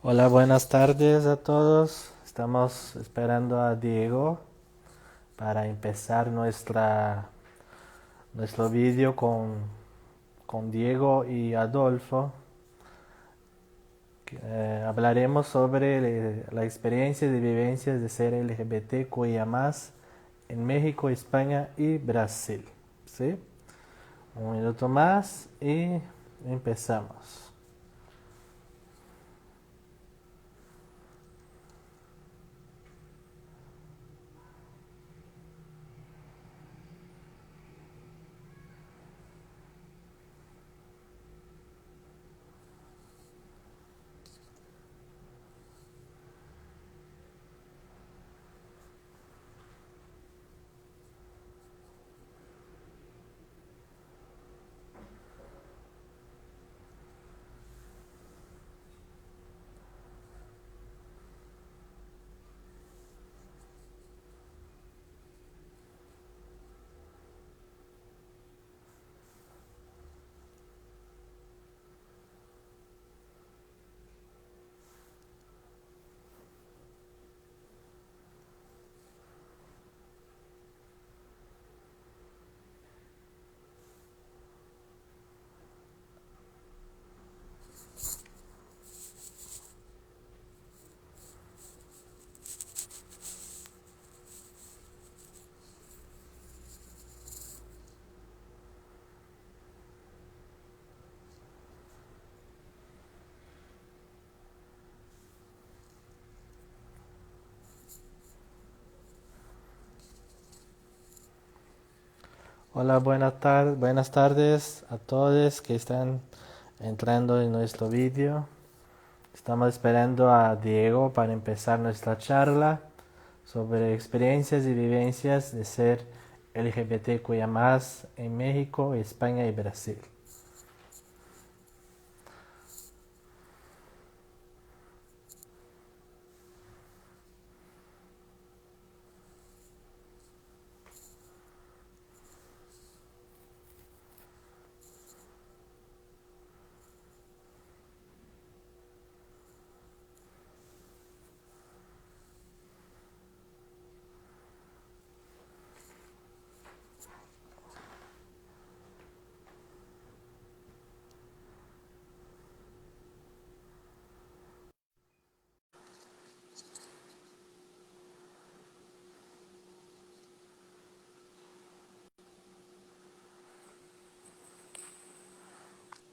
Hola, buenas tardes a todos. Estamos esperando a Diego para empezar nuestro vídeo con Diego y Adolfo. Hablaremos sobre la experiencia de vivencias de ser LGBTQIA+, en México, España y Brasil. ¿Sí? Un minuto más y empezamos. Hola, buenas tardes a todos que están entrando en nuestro vídeo. Estamos esperando a Diego para empezar nuestra charla sobre experiencias y vivencias de ser LGBTQIA+ en México, España y Brasil.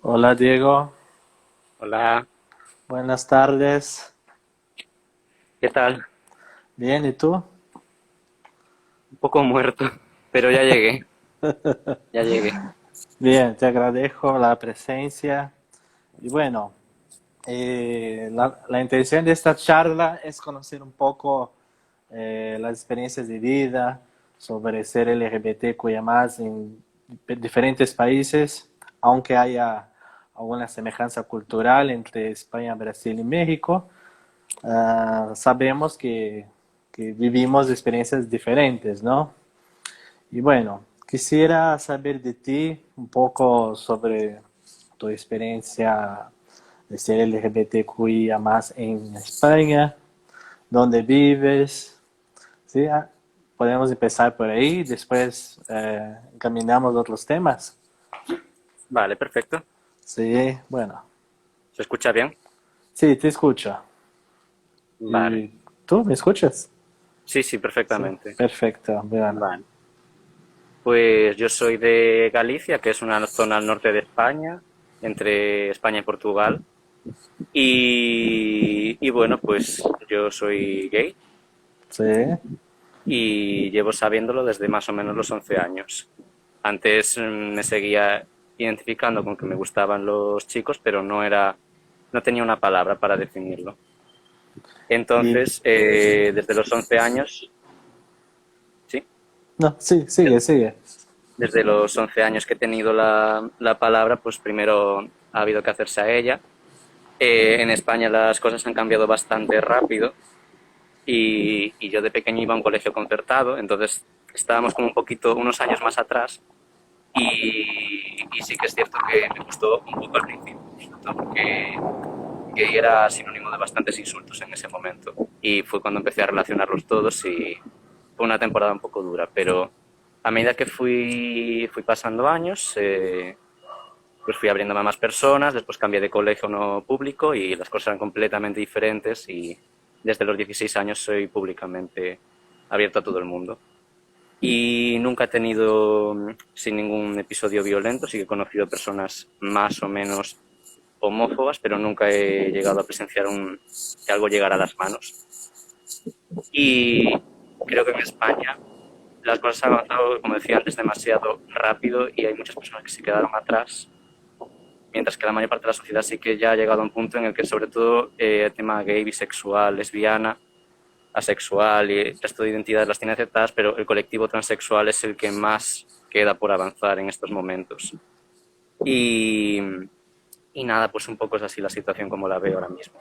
Hola Diego, Hola, buenas tardes. ¿qué tal? Bien, ¿y tú? Un poco muerto, pero ya llegué, ya llegué. Bien, te agradezco la presencia. Y bueno, la intención de esta charla es conocer un poco las experiencias de vida sobre ser LGBTQIA+ en diferentes países, aunque haya alguna semejanza cultural entre España, Brasil y México. Sabemos que vivimos experiencias diferentes, ¿no? Y bueno, quisiera saber de ti un poco sobre tu experiencia de ser LGBTQIA+ en España, dónde vives, ¿sí? Podemos empezar por ahí, después caminamos a otros temas. Vale, perfecto. Sí, bueno, ¿Se escucha bien? sí, te escucho. Vale. ¿Y tú me escuchas? Sí, sí, Sí, perfectamente. perfecto, bueno. Vale. Pues yo soy de Galicia, que es una zona al norte de España, entre España y Portugal. Y bueno, pues yo soy gay Sí, y llevo sabiéndolo desde más o menos los 11 años. Antes me seguía identificando con que me gustaban los chicos, pero no tenía una palabra para definirlo. y Entonces, desde los 11 años, sí, no, sí, sigue, sigue. desde los 11 años que he tenido la palabra, pues primero ha habido que hacerse a ella. En España las cosas han cambiado bastante rápido y yo de pequeño iba a un colegio concertado, entonces estábamos como un poquito, unos años más atrás y sí que es cierto que me gustó un poco al principio, sobre todo porque gay era sinónimo de bastantes insultos en ese momento. Y fue cuando empecé a relacionarlos todos y fue una temporada un poco dura, pero a medida que fui pasando años, pues fui abriéndome a más personas, después cambié de colegio no público y las cosas eran completamente diferentes y desde los 16 años soy públicamente abierto a todo el mundo. Y nunca he tenido, sin ningún episodio violento, sí que he conocido personas más o menos homófobas, pero nunca he llegado a presenciar que algo llegara a las manos. Y creo que en España las cosas han avanzado, como decía antes, demasiado rápido y hay muchas personas que se quedaron atrás, mientras que la mayor parte de la sociedad sí que ya ha llegado a un punto en el que sobre todo el tema gay, bisexual, lesbiana, asexual y el resto de identidades las tiene aceptadas, pero el colectivo transexual es el que más queda por avanzar en estos momentos. Y, y nada, pues un poco es así la situación como la veo ahora mismo.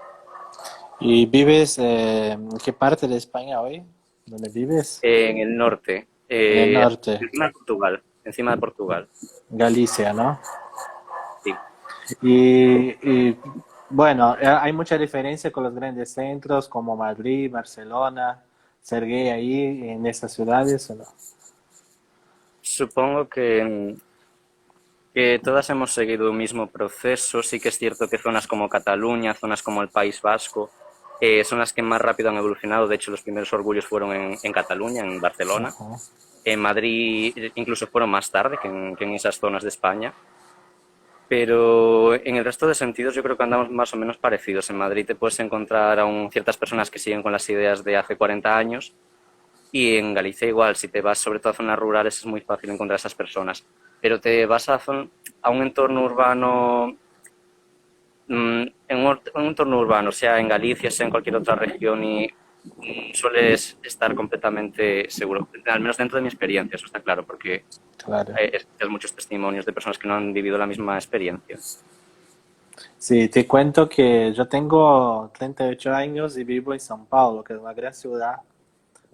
¿Y vives en qué parte de España hoy? ¿Dónde vives? En el norte, En el norte, encima de Portugal, Galicia, ¿no? sí. Y bueno, hay mucha diferencia con los grandes centros como Madrid, Barcelona, ser gay ahí en esas ciudades, ¿o no? Supongo que todas hemos seguido un mismo proceso. Sí que es cierto que zonas como Cataluña, zonas como el País Vasco, son las que más rápido han evolucionado. De hecho, los primeros orgullos fueron en Cataluña, en Barcelona. Ajá. En Madrid incluso fueron más tarde que en esas zonas de España. Pero en el resto de sentidos yo creo que andamos más o menos parecidos. En Madrid te puedes encontrar aún ciertas personas que siguen con las ideas de hace 40 años y en Galicia igual, si te vas sobre todo a zonas rurales es muy fácil encontrar a esas personas. Pero te vas a un entorno urbano, en un entorno urbano, sea en Galicia, sea en cualquier otra región y sueles estar completamente seguro, al menos dentro de mi experiencia, eso está claro, porque Claro. escuchas muchos testimonios de personas que no han vivido la misma experiencia. Sí, te cuento que yo tengo 38 años y vivo en São Paulo, que es una gran ciudad,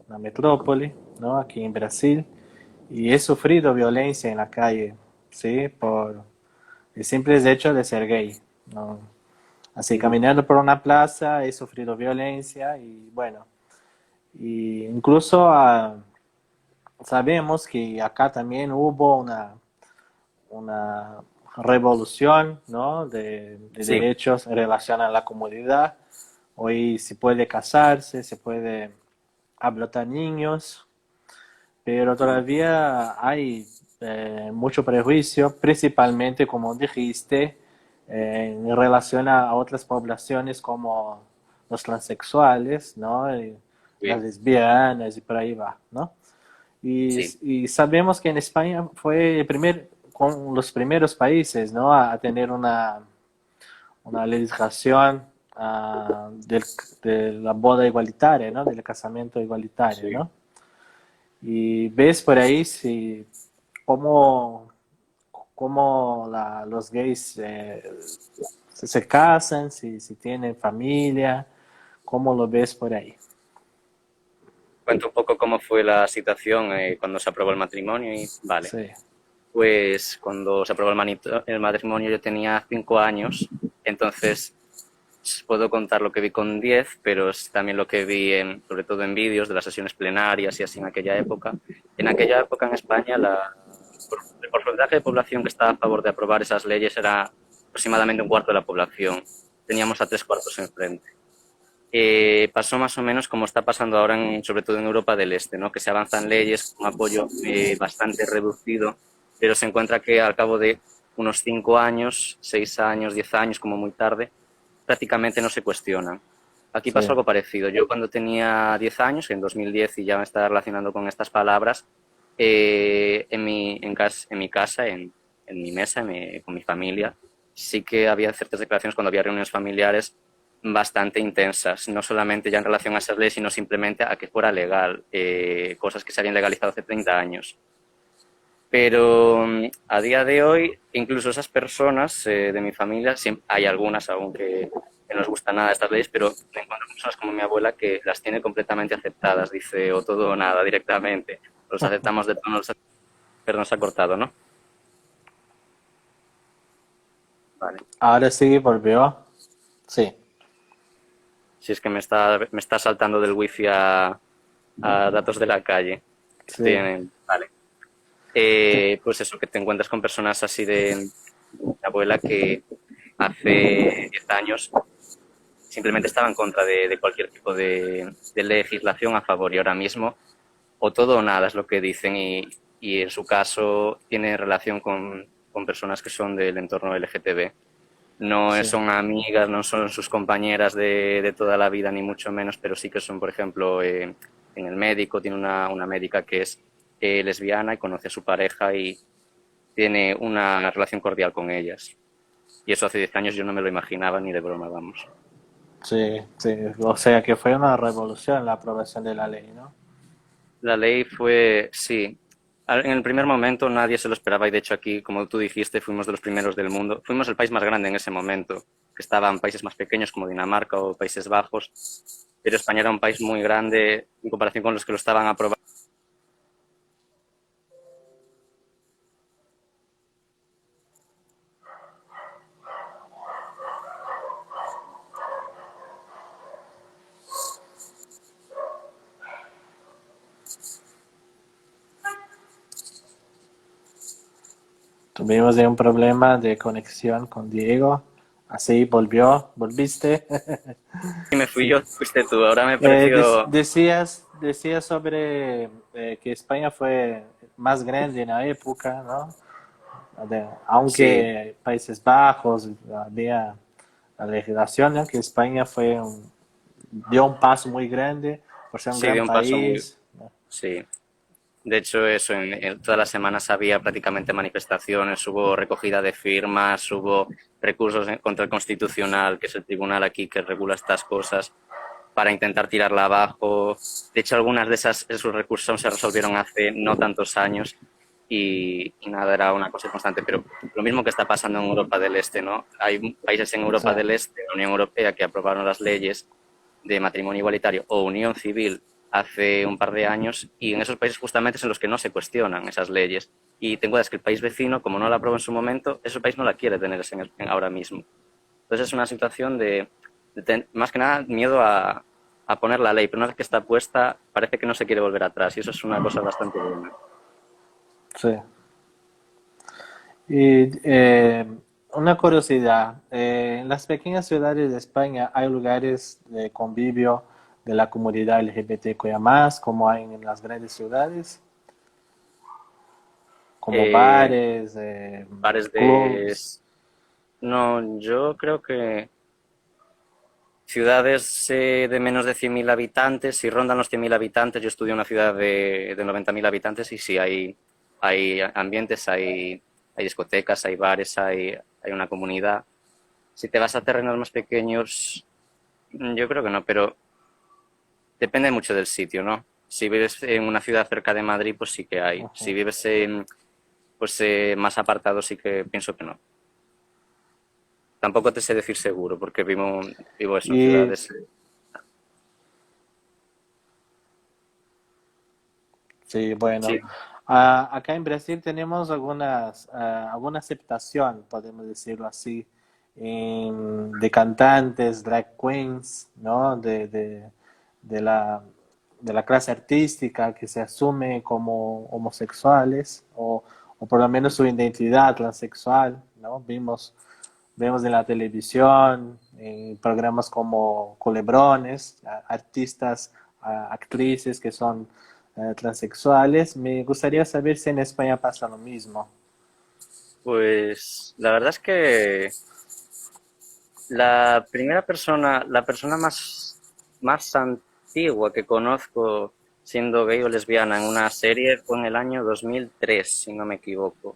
una metrópoli, ¿no? Aquí en Brasil, y he sufrido violencia en la calle, ¿sí? Por el simple hecho de ser gay, ¿no? Así, caminando por una plaza he sufrido violencia y bueno, y incluso sabemos que acá también hubo una revolución, ¿no? de Sí, derechos en relación a la comunidad. Hoy se puede casarse, se puede adoptar niños, pero todavía hay mucho prejuicio, principalmente, como dijiste, en relación a otras poblaciones como los transexuales, ¿no? Y las sí, lesbianas y por ahí va, ¿no? sí. Y sabemos que en España fue con los primeros países, ¿no? A tener una legislación de la boda igualitaria, ¿no? Del casamiento igualitario, Sí. ¿no? Y ves por ahí cómo, los gays se casan, si tienen familia, cómo lo ves por ahí. Cuento un poco cómo fue la situación cuando se aprobó el matrimonio y vale. Sí, Pues cuando se aprobó el matrimonio yo tenía 5 años, entonces puedo contar lo que vi con 10, pero es también lo que vi sobre todo en vídeos de las sesiones plenarias y así en aquella época. En aquella época en España el porcentaje de población que estaba a favor de aprobar esas leyes era aproximadamente un cuarto de la población. Teníamos a 3 cuartos enfrente. Pasó más o menos como está pasando ahora, sobre todo en Europa del Este, ¿no? Que se avanzan leyes con apoyo bastante reducido, pero se encuentra que al cabo de unos 5 años, 6 años, 10 años, como muy tarde, prácticamente no se cuestionan. Aquí sí, pasó algo parecido. Yo cuando tenía 10 años, en 2010, y ya me estaba relacionando con estas palabras, en mi casa, en mi mesa, con mi familia, sí que había ciertas declaraciones cuando había reuniones familiares bastante intensas, no solamente ya en relación a esas leyes, sino simplemente a que fuera legal, cosas que se habían legalizado hace 30 años. Pero a día de hoy, incluso esas personas de mi familia, hay algunas aún que no les gusta nada estas leyes, pero me encuentro personas como mi abuela que las tiene completamente aceptadas, dice o todo o nada directamente. Los aceptamos de todo, perdón, se ha cortado, ¿no? Vale. ahora sí volvió. Sí, Si es que me está saltando del wifi a datos de la calle. Estoy Sí, en vale. Pues eso, que te encuentras con personas así de mi abuela que hace 10 años simplemente estaba en contra de cualquier tipo de legislación a favor y ahora mismo o todo o nada es lo que dicen y en su caso tiene relación con personas que son del entorno LGTB. No sí, son amigas, no son sus compañeras de toda la vida, ni mucho menos, pero sí que son, por ejemplo, en el médico, tiene una médica que es lesbiana y conoce a su pareja y tiene una relación cordial con ellas. Y eso hace 10 años yo no me lo imaginaba ni de broma, vamos. sí, sí. O sea que fue una revolución la aprobación de la ley, ¿no? La ley fue, sí, en el primer momento nadie se lo esperaba y de hecho aquí, como tú dijiste, fuimos de los primeros del mundo. Fuimos el país más grande en ese momento, que estaban países más pequeños como Dinamarca o Países Bajos, pero España era un país muy grande en comparación con los que lo estaban aprobando. Tuvimos ahí un problema de conexión con Diego. Así volviste. Y me fui yo, fuiste tú. Ahora me ha parecido, Decías sobre que España fue más grande en la época, ¿no? sí, Aunque Países Bajos había la legislación, ¿no? Que España dio un paso muy grande por ser un sí, gran dio un paso muy, país, ¿no? sí. De hecho, eso, en todas las semanas había prácticamente manifestaciones, hubo recogida de firmas, hubo recursos contra el Constitucional, que es el tribunal aquí que regula estas cosas, para intentar tirarla abajo. De hecho, algunas de esos recursos se resolvieron hace no tantos años y nada, era una cosa constante. Pero lo mismo que está pasando en Europa del Este, ¿no? Hay países en Sí, Europa del Este, la Unión Europea, que aprobaron las leyes de matrimonio igualitario o unión civil hace un par de años y en esos países justamente es en los que no se cuestionan esas leyes. Y ten en cuenta que el país vecino, como no la aprobó en su momento, ese país no la quiere tener ahora mismo. Entonces es una situación más que nada, miedo a poner la ley, pero una vez que está puesta, parece que no se quiere volver atrás y eso es una cosa bastante buena. sí. Y una curiosidad, en las pequeñas ciudades de España hay lugares de convivio de la comunidad LGBTQIA+, como hay en las grandes ciudades, como Eh, bares, Bares de... clubs. No, yo creo que ciudades de menos de 100.000 habitantes, si rondan los 100.000 habitantes, yo estudio en una ciudad de 90.000 habitantes y sí hay ambientes, hay discotecas, hay bares, hay una comunidad. Si te vas a terrenos más pequeños, yo creo que no, pero depende mucho del sitio, ¿no? Si vives en una ciudad cerca de Madrid, pues sí que hay. Si Ujú. vives pues, más apartado, sí que pienso que no. Tampoco te sé decir seguro, porque vivo eso en Y ciudades. sí, bueno, Sí, acá en Brasil tenemos alguna aceptación, podemos decirlo así, de cantantes, drag queens, ¿no? De la, de la clase artística que se asume como homosexuales o por lo menos su identidad transexual, ¿no? Vemos en la televisión, en programas como Culebrones, artistas, actrices que son transexuales. Me gustaría saber si en España pasa lo mismo. pues la verdad es que la persona más antigua que conozco siendo gay o lesbiana en una serie fue en el año 2003, si no me equivoco.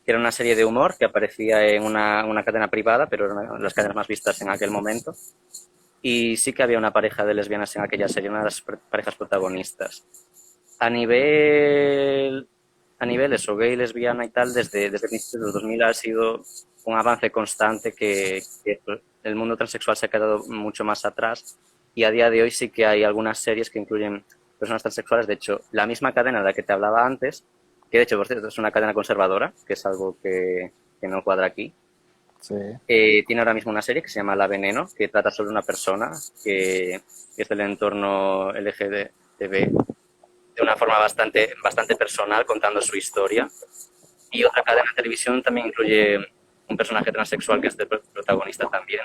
Que era una serie de humor que aparecía en una cadena privada, pero era una de las cadenas más vistas en aquel momento. Y sí que había una pareja de lesbianas en aquella serie, una de las parejas protagonistas. A nivel, a nivel eso, gay, lesbiana y tal, desde principios de los 2000 ha sido un avance constante que el mundo transexual se ha quedado mucho más atrás y a día de hoy sí que hay algunas series que incluyen personas transexuales. De hecho, la misma cadena de la que te hablaba antes, que de hecho, por cierto, es una cadena conservadora, que es algo que no cuadra aquí, sí. Tiene ahora mismo una serie que se llama La Veneno, que trata sobre una persona que es del entorno LGTB de una forma bastante personal, contando su historia. Y otra cadena de televisión también incluye un personaje transexual que es el protagonista también.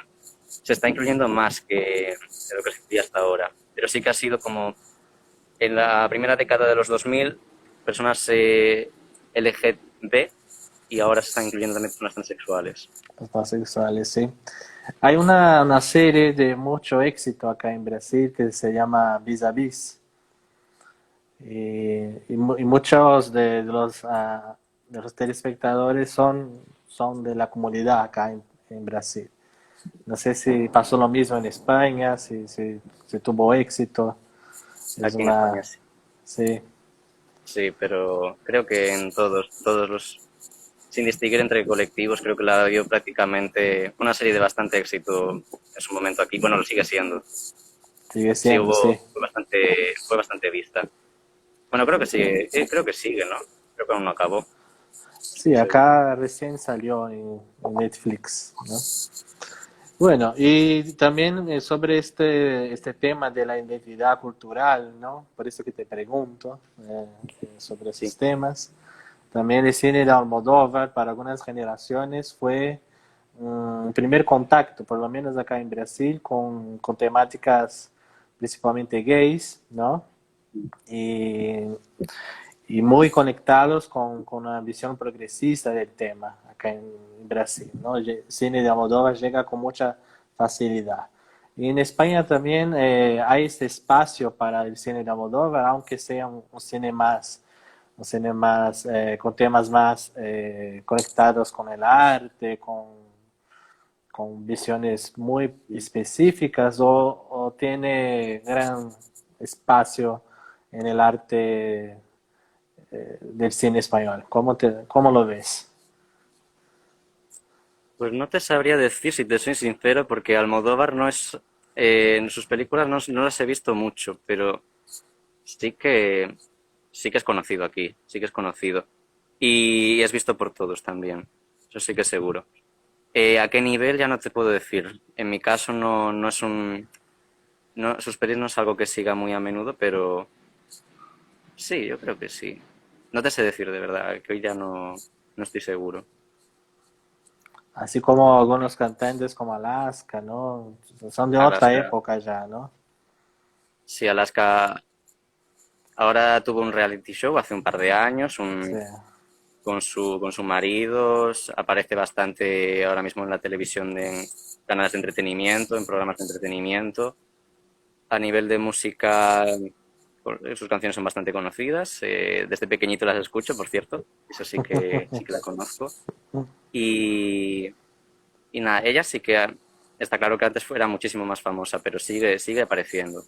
Se está incluyendo más que de lo que se hacía hasta ahora, pero sí que ha sido como en la primera década de los 2000 personas LGB y ahora se están incluyendo también personas transexuales. Los pansexuales, sí. Hay una serie de mucho éxito acá en Brasil que se llama Vis a Vis. Y muchos de los telespectadores son de la comunidad acá en Brasil. No sé si pasó lo mismo en España, si tuvo éxito. Es Aquí en España una, sí. sí, Sí, pero creo que en todos los, sin distinguir entre colectivos, creo que la dio prácticamente una serie de bastante éxito en su momento aquí. Bueno, lo sigue siendo. sigue Sí, siendo, sí. fue bastante vista. Bueno, creo que sigue, ¿no? Creo que aún no acabó. Sí, Estoy seguro. acá recién salió en Netflix, ¿no? Bueno, y también sobre este tema de la identidad cultural, ¿no? Por eso que te pregunto sobre Sí, esos temas. También el cine de Almodóvar para algunas generaciones fue un primer contacto, por lo menos acá en Brasil, con temáticas principalmente gays, ¿no? Y, y muy conectados con una visión progresista del tema acá en Brasil, ¿no? El cine de Almodóvar llega con mucha facilidad. Y en España también hay este espacio para el cine de Almodóvar, aunque sea un cine más con temas más conectados con el arte, con visiones muy específicas o tiene gran espacio en el arte del cine español. ¿Cómo lo ves? pues no te sabría decir si te soy sincero, porque Almodóvar no es, en sus películas no las he visto mucho, pero sí que, sí que es conocido aquí, sí que es conocido. Y es visto por todos también, eso sí que es seguro. ¿A qué nivel? Ya no te puedo decir. En mi caso no es sus pelis no es algo que siga muy a menudo, pero sí, yo creo que sí. No te sé decir de verdad, que hoy ya no estoy seguro. Así como algunos cantantes como Alaska, ¿no? Son de otra Alaska, época ya, ¿no? sí, Alaska ahora tuvo un reality show hace un par de años, Sí. con su marido, aparece bastante ahora mismo en la televisión en canales de entretenimiento, en programas de entretenimiento. A nivel de música, sus canciones son bastante conocidas. Desde pequeñito las escucho, por cierto. Eso sí que la conozco. Y, y nada, ella sí que está claro que antes fuera muchísimo más famosa, pero sigue apareciendo.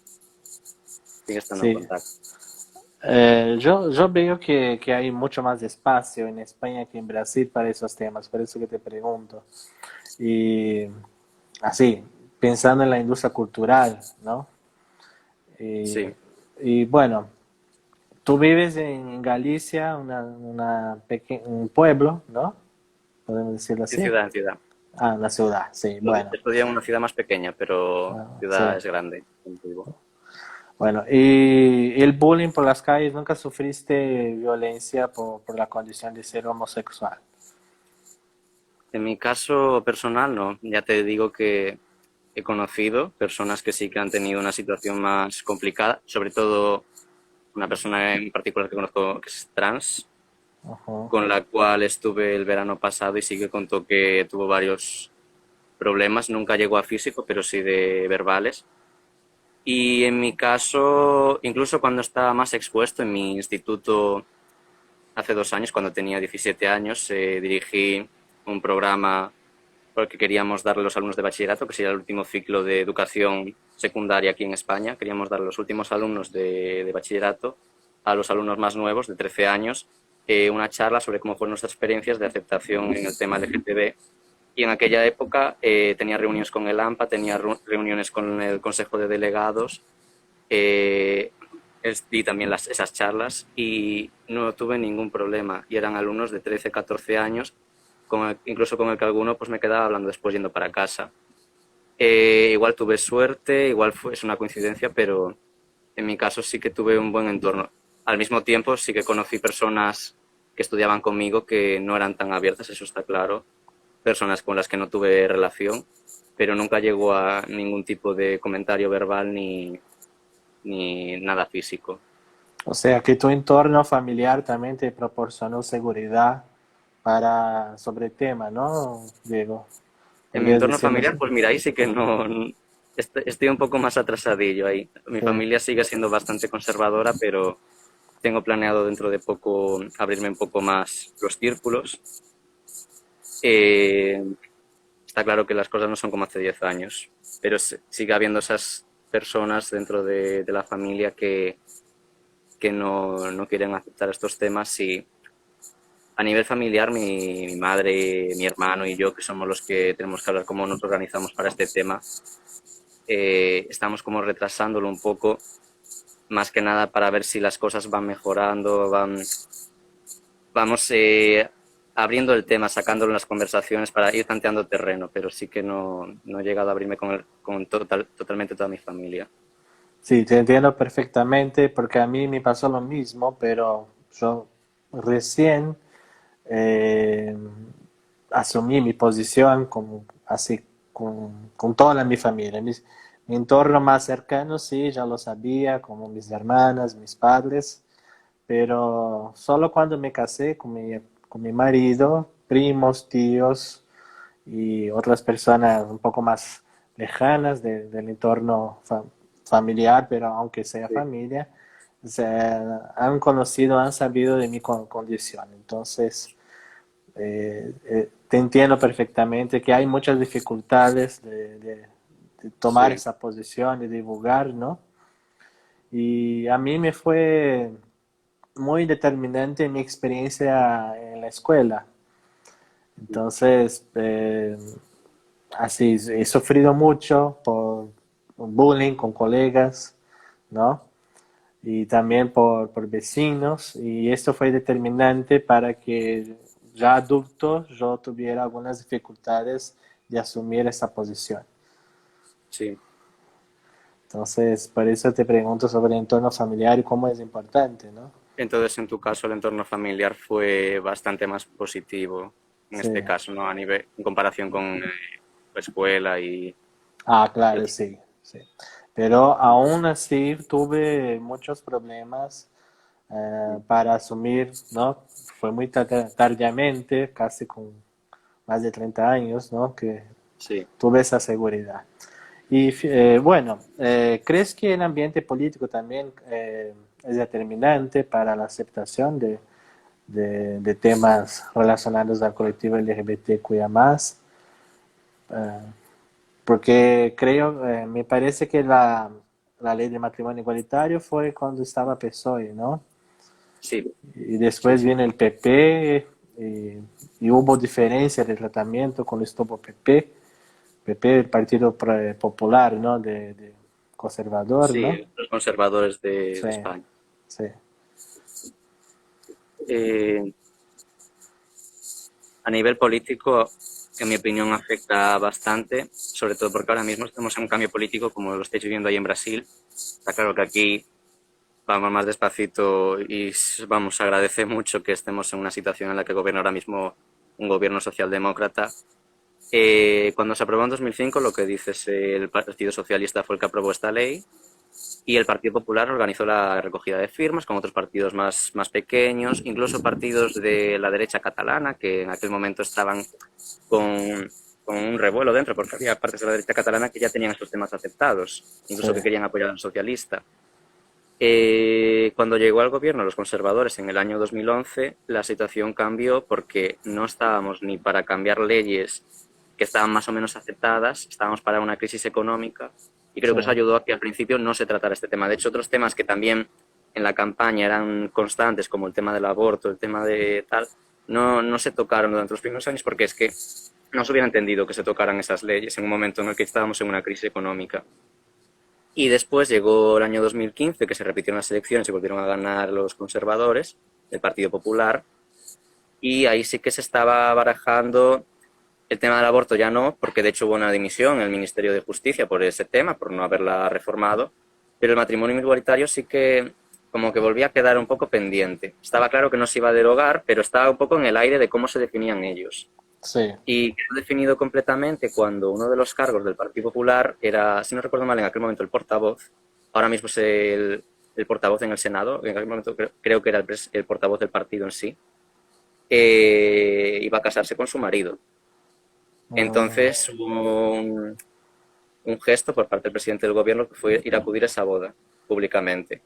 Sigue estando en Sí. contacto. Yo veo que hay mucho más espacio en España que en Brasil para esos temas, por eso que te pregunto. Y así, pensando en la industria cultural, ¿no? Y, Sí, y bueno, tú vives en Galicia, un pueblo, ¿no? Podemos decirlo de así. ciudad en ciudad. Ah, una ciudad, sí, bueno. Estudié en una ciudad más pequeña, pero Sí. ciudad es grande, como te digo. Bueno, y el bullying por las calles, ¿nunca sufriste violencia por la condición de ser homosexual? En mi caso personal, no. Ya te digo que he conocido personas que sí que han tenido una situación más complicada, sobre todo una persona en particular que conozco que es trans, Ujú. con la cual estuve el verano pasado y sí que contó que tuvo varios problemas. Nunca llegó a físico, pero sí de verbales. Y en mi caso, incluso cuando estaba más expuesto en mi instituto hace 2 años, cuando tenía 17 años, dirigí un programa porque queríamos darle a los alumnos de bachillerato, que sería el último ciclo de educación secundaria aquí en España, queríamos darle a los últimos alumnos de bachillerato, a los alumnos más nuevos, de 13 años, una charla sobre cómo fueron nuestras experiencias de aceptación en el tema LGTB. Y en aquella época tenía reuniones con el AMPA, tenía reuniones con el Consejo de Delegados, eh, di también esas charlas y no tuve ningún problema. Y eran alumnos de 13, 14 años incluso con el que alguno pues me quedaba hablando después yendo para casa. Igual tuve suerte, es una coincidencia, pero en mi caso sí que tuve un buen entorno. Al mismo tiempo sí que conocí personas que estudiaban conmigo que no eran tan abiertas, eso está claro, personas con las que no tuve relación, pero nunca llegó a ningún tipo de comentario verbal ni nada físico. O sea, que tu entorno familiar también te proporcionó seguridad para sobre el tema, ¿no, Diego? En mi ¿Podrías entorno decirme familiar, eso? pues mira, ahí sí que no, estoy un poco más atrasadillo ahí. Mi Sí. familia sigue siendo bastante conservadora, pero tengo planeado dentro de poco abrirme un poco más los círculos. Eh, Está claro que las cosas no son como hace 10 años, pero sigue habiendo esas personas dentro de la familia que no quieren aceptar estos temas y a nivel familiar mi madre, mi hermano y yo, que somos los que tenemos que hablar cómo nos organizamos para este tema, estamos como retrasándolo un poco, más que nada para ver si las cosas van mejorando, vamos abriendo el tema, sacándolo en las conversaciones para ir tanteando terreno, pero sí que no he llegado a abrirme con totalmente toda mi familia. Sí, te entiendo perfectamente porque a mí me pasó lo mismo, pero yo recién eh, asumí mi posición como, así con toda mi familia. Mi entorno más cercano sí, ya lo sabía, como mis hermanas, mis padres, pero solo cuando me casé con mi marido, primos, tíos y otras personas un poco más lejanas del entorno familiar, pero aunque sea Sí, familia, han conocido, han sabido de mi condición. Entonces, te entiendo perfectamente que hay muchas dificultades de tomar sí, esa posición, de divulgar, ¿no? Y a mí me fue muy determinante mi experiencia en la escuela. Entonces, así, he sufrido mucho por bullying con colegas, ¿no? Y también por vecinos, y esto fue determinante para que ya adulto yo tuviera algunas dificultades de asumir esa posición. sí. Entonces, por eso te pregunto sobre el entorno familiar y cómo es importante, ¿no? Entonces, en tu caso, el entorno familiar fue bastante más positivo, en Sí. este caso, ¿no? A nivel, en comparación con la escuela Ah, y claro, otro. sí, sí. Pero aún así tuve muchos problemas para asumir, ¿no? Fue muy tardíamente, casi con más de 30 años, ¿no? Que Sí, tuve esa seguridad. Y bueno, ¿crees que el ambiente político también es determinante para la aceptación de temas relacionados al colectivo LGBTQIA+? Eh, Porque creo, me parece que la ley de matrimonio igualitario fue cuando estaba PSOE, ¿no? sí, Y sí, después sí. viene el PP y hubo diferencia de tratamiento con estuvo PP, PP el Partido Popular, ¿no? De conservador, ¿no? Sí, los conservadores Sí, de España. sí, Eh, a nivel político, en mi opinión, afecta bastante, sobre todo porque ahora mismo estamos en un cambio político como lo estáis viviendo ahí en Brasil. Está claro que aquí vamos más despacito y vamos, agradece mucho que estemos en una situación en la que gobierna ahora mismo un gobierno socialdemócrata. Cuando se aprobó en 2005, lo que dices, el Partido Socialista fue el que aprobó esta ley y el Partido Popular organizó la recogida de firmas con otros partidos más pequeños, incluso partidos de la derecha catalana que en aquel momento estaban con, con un revuelo dentro, porque había partes de la derecha catalana que ya tenían estos temas aceptados, sí, incluso que querían apoyar al socialista. Cuando llegó al gobierno los conservadores en el año 2011, la situación cambió porque no estábamos ni para cambiar leyes que estaban más o menos aceptadas, estábamos para una crisis económica y creo sí, que eso ayudó a que al principio no se tratara este tema. De hecho, otros temas que también en la campaña eran constantes, como el tema del aborto, el tema de tal, no se tocaron durante los primeros años porque es que no se hubiera entendido que se tocaran esas leyes en un momento en el que estábamos en una crisis económica. Y después llegó el año 2015, que se repitieron las elecciones y volvieron a ganar los conservadores, el Partido Popular. y ahí sí que se estaba barajando el tema del aborto, ya no, porque de hecho hubo una dimisión en el Ministerio de Justicia por ese tema, por no haberla reformado, pero el matrimonio igualitario sí que como que volvía a quedar un poco pendiente. Estaba claro que no se iba a derogar, pero estaba un poco en el aire de cómo se definían ellos. Sí. Y quedó definido completamente cuando uno de los cargos del Partido Popular era, si no recuerdo mal, en aquel momento el portavoz, ahora mismo es el portavoz en el Senado, en aquel momento creo que era el portavoz del partido en sí, iba a casarse con su marido. Mm, Entonces hubo un gesto por parte del presidente del gobierno que fue ir a acudir a esa boda públicamente.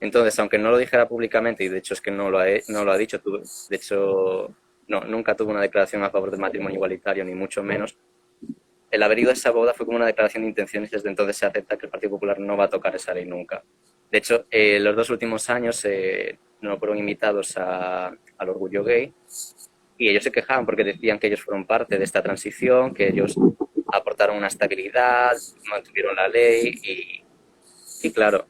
Entonces, aunque no lo dijera públicamente, y de hecho es que no lo ha dicho, de hecho no, nunca tuvo una declaración a favor del matrimonio igualitario, ni mucho menos, el haber ido a esa boda fue como una declaración de intenciones y desde entonces se acepta que el Partido Popular no va a tocar esa ley nunca. De hecho, los 2 últimos años no fueron invitados al orgullo gay y ellos se quejaban porque decían que ellos fueron parte de esta transición, que ellos aportaron una estabilidad, mantuvieron la ley y claro,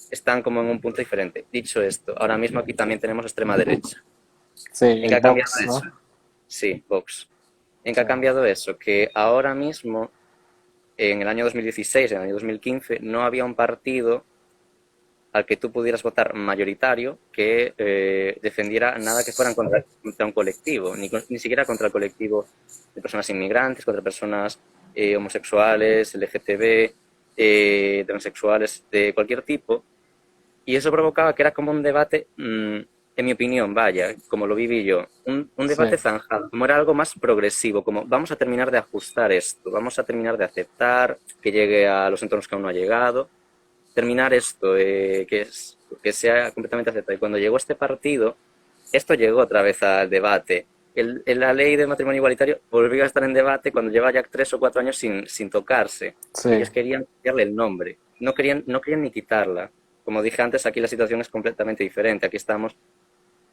están como en un punto diferente. Dicho esto, ahora mismo aquí también tenemos extrema derecha. sí, ¿En qué el ha cambiado box, eso? ¿no? Sí, Vox. ¿En qué Sí, ha cambiado eso? Que ahora mismo, en el año 2016, en el año 2015, no había un partido al que tú pudieras votar mayoritario que defendiera nada que fuera contra un colectivo, ni siquiera contra el colectivo de personas inmigrantes, contra personas homosexuales, LGTB, transexuales, de cualquier tipo. Y eso provocaba que era como un debate, en mi opinión, vaya, como lo viví yo, un sí, debate zanjado, como era algo más progresivo, como vamos a terminar de ajustar esto, vamos a terminar de aceptar que llegue a los entornos que aún no ha llegado, terminar esto, que sea completamente aceptado. Y cuando llegó este partido, esto llegó otra vez al debate. La ley de matrimonio igualitario volvió a estar en debate cuando lleva ya 3 o 4 años sin tocarse. sí, Ellos querían cambiarle el nombre, no querían ni quitarla. Como dije antes, aquí la situación es completamente diferente. Aquí estamos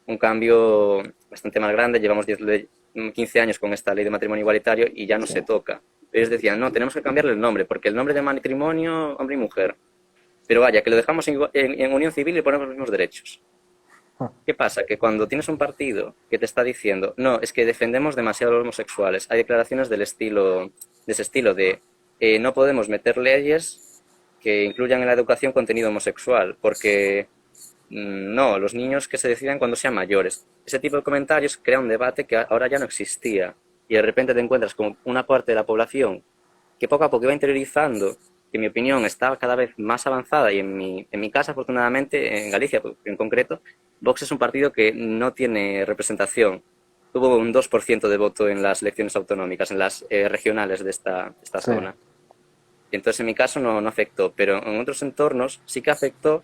un cambio bastante más grande. Llevamos 15 años con esta ley de matrimonio igualitario y ya no sí. se toca. Ellos decían, no, tenemos que cambiarle el nombre, porque el nombre de matrimonio, hombre y mujer. Pero vaya, que lo dejamos en unión civil y ponemos los mismos derechos. ¿Qué pasa? Que cuando tienes un partido que te está diciendo, no, es que defendemos demasiado a los homosexuales, hay declaraciones de ese estilo de no podemos meter leyes que incluyan en la educación contenido homosexual, porque no, los niños que se decidan cuando sean mayores. Ese tipo de comentarios crea un debate que ahora ya no existía. Y de repente te encuentras con una parte de la población que poco a poco iba interiorizando, que en mi opinión está cada vez más avanzada y en mi casa, afortunadamente, en Galicia en concreto, Vox es un partido que no tiene representación. Tuvo un 2% de voto en las elecciones autonómicas, en las regionales de esta Sí, zona. Y entonces en mi caso no afectó, pero en otros entornos sí que afectó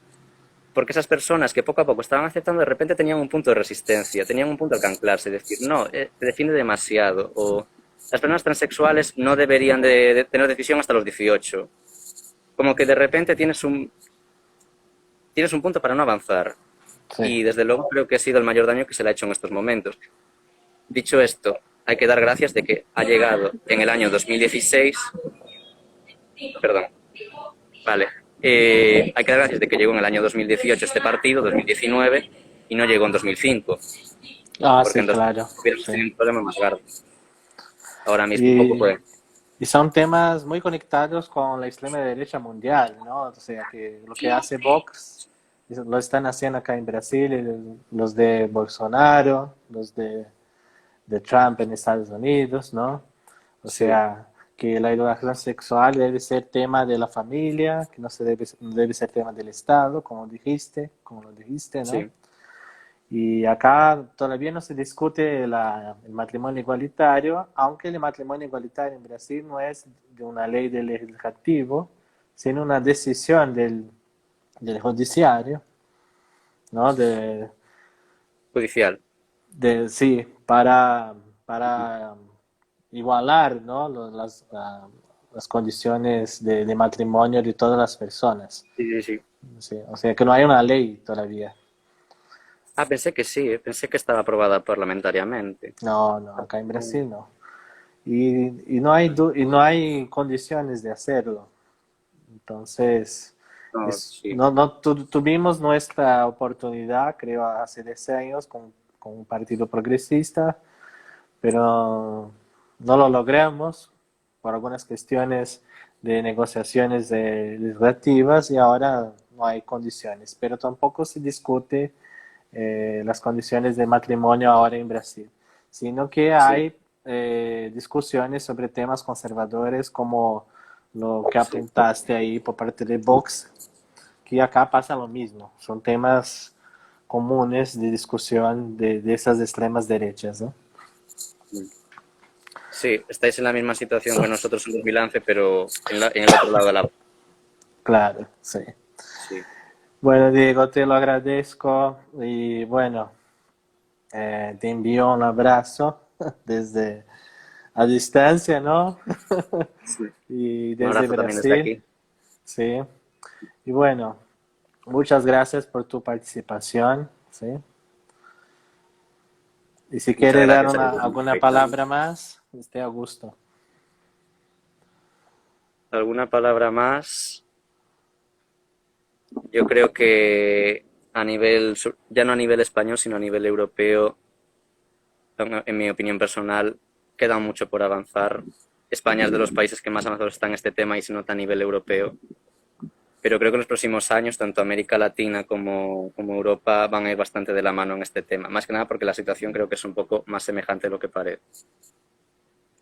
porque esas personas que poco a poco estaban aceptando de repente tenían un punto de resistencia, tenían un punto al que anclarse, decir, no, te defiende demasiado, o las personas transexuales no deberían de tener decisión hasta los 18. Como que de repente tienes un punto para no avanzar. sí. Y desde luego creo que ha sido el mayor daño que se le ha hecho en estos momentos. Dicho esto, hay que dar gracias de que ha llegado en el año 2016, perdón, vale, hay que dar gracias de que llegó en el año 2018 este partido, 2019, y no llegó en 2005, Ah, porque sí, en 2005 claro, hubiéramos sí. tenido un problema más grave. Ahora mismo un poco Y, puede. y son temas muy conectados con la extrema derecha mundial, ¿no? O sea, que lo que hace Vox lo están haciendo acá en Brasil, los de Bolsonaro, los de Trump en Estados Unidos, ¿no? O Sí, sea, que la educación sexual debe ser tema de la familia, que no debe ser tema del Estado, como lo dijiste, ¿no? sí. Y acá todavía no se discute el matrimonio igualitario, aunque el matrimonio igualitario en Brasil no es de una ley del legislativo, sino una decisión del judiciario, ¿no? Judicial. Sí, para igualar, ¿no? Las condiciones de matrimonio de todas las personas. Sí, sí, sí. Sí, o sea que no hay una ley todavía. Ah, pensé que sí, pensé que estaba aprobada parlamentariamente. No, no, acá en Brasil no. Y no hay, y no hay condiciones de hacerlo. Entonces, No, sí. no tuvimos nuestra oportunidad, creo, hace 10 años con un partido progresista, pero no lo logramos por algunas cuestiones de negociaciones legislativas y ahora no hay condiciones, pero tampoco se discute las condiciones de matrimonio ahora en Brasil, sino que Sí, hay discusiones sobre temas conservadores como lo que sí. apuntaste ahí por parte de Vox, que acá pasa lo mismo, son temas comunes de discusión de esas extremas derechas, ¿no? Sí, estáis en la misma situación que nosotros en 2011, pero en el otro lado de la... Claro, sí. Sí, Bueno, Diego, te lo agradezco y bueno, te envío un abrazo desde a distancia, ¿no? sí. Y Un desde abrazo también desde Brasil, aquí. sí. Y bueno, muchas gracias por tu participación, ¿sí? Y si Muchas quieres dar gracias a ti por alguna invitarme. palabra más, esté a gusto. ¿Alguna palabra más? Yo creo que a nivel, ya no a nivel español, sino a nivel europeo, en mi opinión personal, queda mucho por avanzar. España es de los países que más avanzados está en este tema y se nota a nivel europeo. Pero creo que en los próximos años, tanto América Latina como Europa van a ir bastante de la mano en este tema. Más que nada porque la situación creo que es un poco más semejante de lo que parece.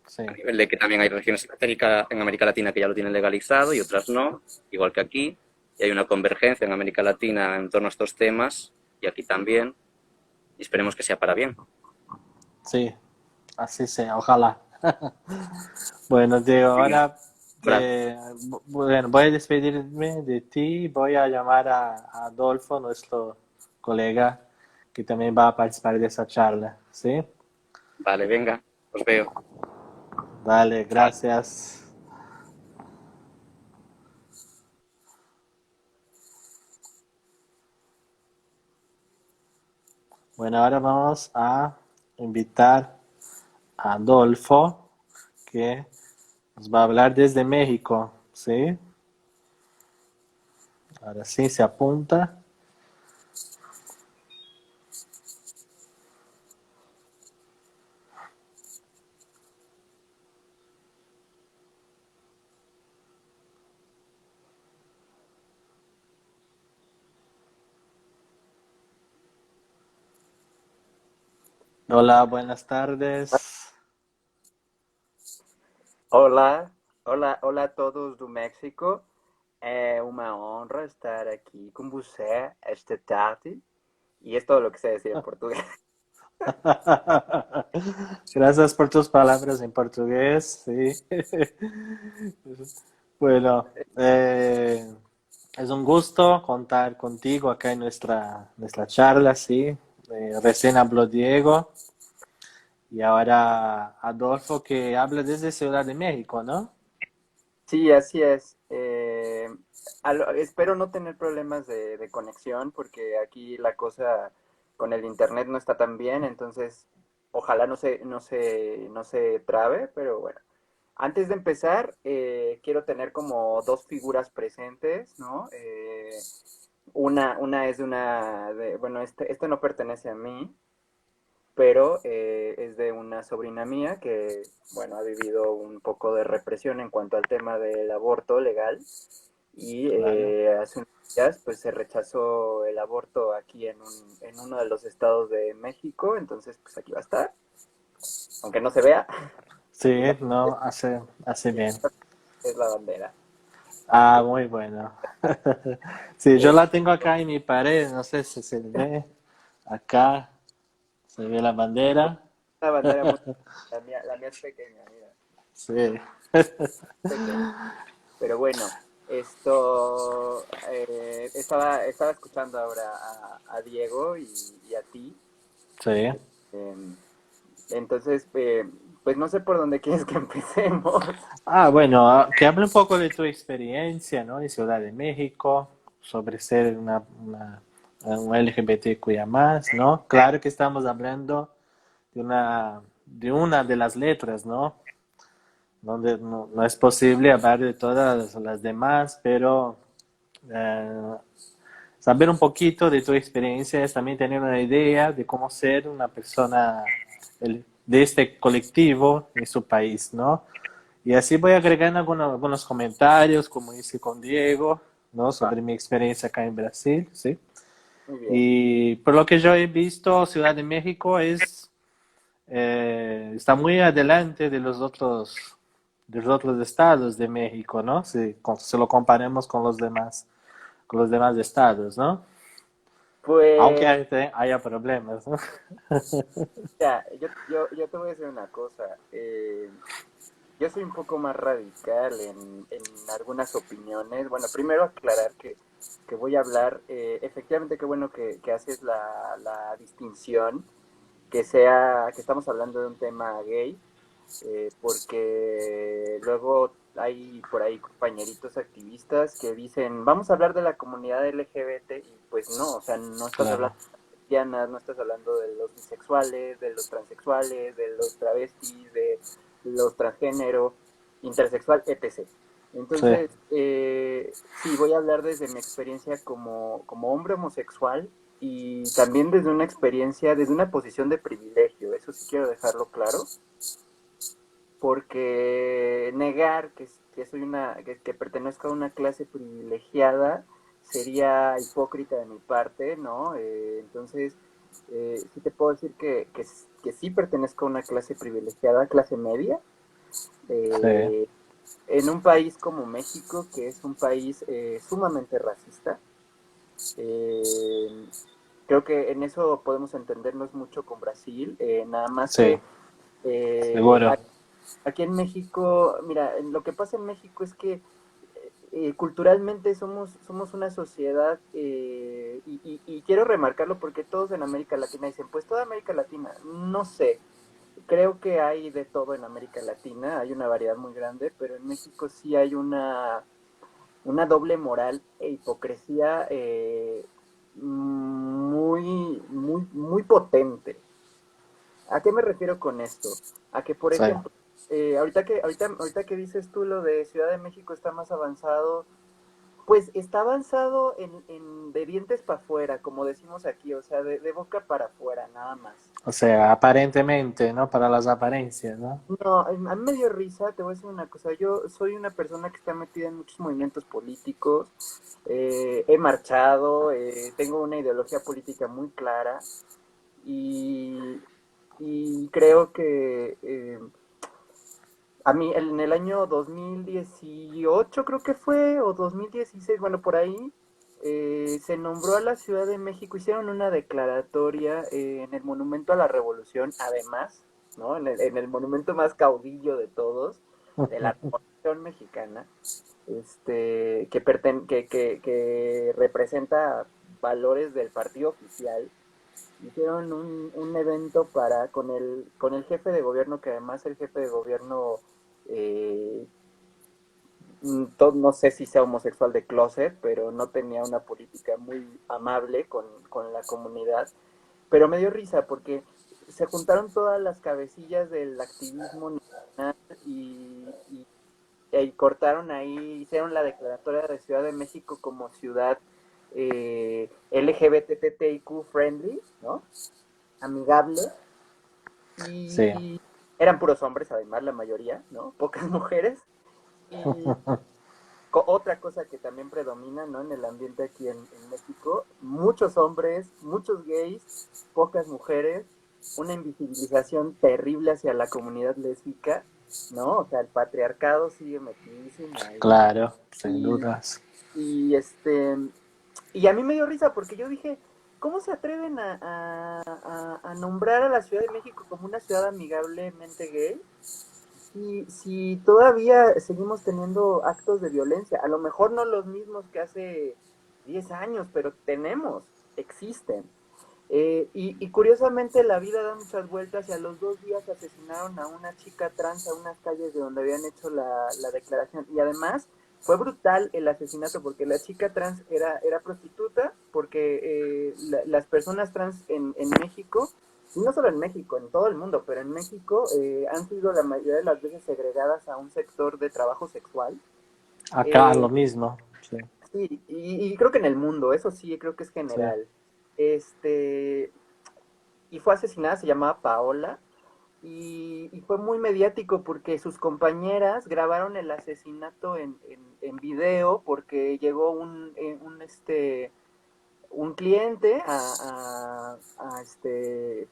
Sí, A nivel de que también hay regiones en América Latina que ya lo tienen legalizado y otras no, igual que aquí. Y hay una convergencia en América Latina en torno a estos temas y aquí también. Y esperemos que sea para bien. sí, así sea, ojalá. Bueno, Diego, Venga, ahora abrazo. bueno, voy a despedirme de ti, voy a llamar a Adolfo, nuestro colega, que también va a participar de esa charla, ¿sí? Vale, venga, os veo. Dale, Chao. gracias. Bueno, ahora vamos a invitar a Adolfo, que nos va a hablar desde México, ¿sí? Ahora sí, se apunta. Hola, buenas tardes. Olá, olá a todos do México. É uma honra estar aqui com você esta tarde. E é todo lo que sé decir en portugués. Gracias por tus palabras en portugués, sí. Bueno, es un gusto contar contigo acá en nuestra charla, sí. Recién habló Diego y ahora Adolfo que habla desde Ciudad de México, ¿no? Sí, así es. Espero no tener problemas de conexión porque aquí la cosa con el internet no está tan bien, entonces ojalá no se trabe, pero bueno. Antes de empezar, quiero tener como dos figuras presentes, ¿no? Una es bueno, este no pertenece a mí, pero es de una sobrina mía que, bueno, ha vivido un poco de represión en cuanto al tema del aborto legal y Claro. hace unos días pues se rechazó el aborto aquí en uno de los estados de México, entonces pues aquí va a estar, aunque no se vea, Sí, y no no, hace y bien. esta es la bandera. Ah, muy bueno. Sí, yo Es la tengo acá en mi pared, no sé si se ve. Acá se ve la bandera. una bandera muy... la mía es pequeña, mira, Sí. pequeña. Pero bueno, esto estaba escuchando ahora a Diego y a ti. Sí. em, entonces, pues no sé por dónde quieres que empecemos. Ah, bueno, que hable un poco de tu experiencia, ¿no? En Ciudad de México, sobre ser un LGBTQIA más, ¿no? Claro que estamos hablando de una de las letras, ¿no? Donde no es posible hablar de todas las demás, pero eh, saber un poquito de tu experiencia es también tener una idea de cómo ser una persona de este colectivo en su país, ¿no? Y así voy agregando algunos comentarios, como hice con Diego, ¿no? Va, Sobre mi experiencia acá en Brasil, ¿sí? muy bien. Y por lo que yo he visto, Ciudad de México está muy adelante de los otros estados de México, ¿no? Si lo comparemos con los demás estados, ¿no? Aunque Pues haya problemas, ¿no? ya, yo te voy a decir una cosa. Yo soy un poco más radical en algunas opiniones. Bueno, primero aclarar que voy a hablar, efectivamente, qué bueno que haces la distinción, que estamos hablando de un tema gay, porque luego hay por ahí compañeritos activistas que dicen, vamos a hablar de la comunidad LGBT, y pues no, o sea, no estás Claro, hablando de lesbianas, no estás hablando de los bisexuales, de los transexuales, de los travestis, de los transgénero, intersexual, etc. sí, Entonces, sí, voy a hablar desde mi experiencia como hombre homosexual y también desde una experiencia, desde una posición de privilegio, eso sí quiero dejarlo claro, porque negar que pertenezco a una clase privilegiada sería hipócrita de mi parte, ¿no? Entonces, sí te puedo decir que sí pertenezco a una clase privilegiada, clase media, sí, eh, en un país como México, que es un país sumamente racista. eh, Creo que en eso podemos entendernos mucho con Brasil, nada más sí, que eh, seguro. aquí en México, mira, lo que pasa en México es que culturalmente somos una sociedad, y quiero remarcarlo porque todos en América Latina dicen, pues toda América Latina, no sé, creo que hay de todo en América Latina, hay una variedad muy grande, pero en México sí hay una doble moral e hipocresía muy potente. ¿A qué me refiero con esto? A que, por Sí. ejemplo, ahorita que dices tú lo de Ciudad de México está más avanzado, pues está avanzado de dientes para afuera, como decimos aquí, o sea, de boca para afuera, nada más. O sea, aparentemente, ¿no? Para las apariencias, ¿no? No, a mí me dio risa, te voy a decir una cosa, yo soy una persona que está metida en muchos movimientos políticos, he marchado, tengo una ideología política muy clara y, y creo que a mí en el año 2018 creo que fue, o 2016, bueno, por ahí, se nombró a la Ciudad de México, hicieron una declaratoria en el Monumento a la Revolución, además, ¿no? En el monumento más caudillo de todos, de la Revolución Mexicana, que representa valores del partido oficial. Hicieron un evento con el jefe de gobierno, que además el jefe de gobierno, eh, no sé si sea homosexual de closet, pero no tenía una política muy amable con la comunidad. Pero me dio risa porque se juntaron todas las cabecillas del activismo nacional y cortaron ahí, hicieron la declaratoria de Ciudad de México como ciudad LGBTTIQ friendly, ¿no? Amigable, Sí. y eran puros hombres, además, la mayoría, ¿no? Pocas mujeres. Y otra cosa que también predomina, ¿no? En el ambiente aquí en México, muchos hombres, muchos gays, pocas mujeres, una invisibilización terrible hacia la comunidad lésbica, ¿no? O sea, el patriarcado sigue metidísimo ahí. Claro, sin Y, dudas. y y a mí me dio risa porque yo dije, ¿cómo se atreven a nombrar a la Ciudad de México como una ciudad amigablemente gay? Si todavía seguimos teniendo actos de violencia, a lo mejor no los mismos que hace 10 años, pero existen. Y curiosamente la vida da muchas vueltas y a los 2 días asesinaron a una chica trans a unas calles de donde habían hecho la declaración. Y además fue brutal el asesinato porque la chica trans era prostituta, porque las personas trans en México, y no solo en México, en todo el mundo, pero en México han sido la mayoría de las veces segregadas a un sector de trabajo sexual. Acá Eh, lo mismo. Sí. Sí, y creo que en el mundo, eso sí, creo que es Sí. general. Este, y fue asesinada, se llamaba Paola, y fue muy mediático porque sus compañeras grabaron el asesinato en video porque llegó un cliente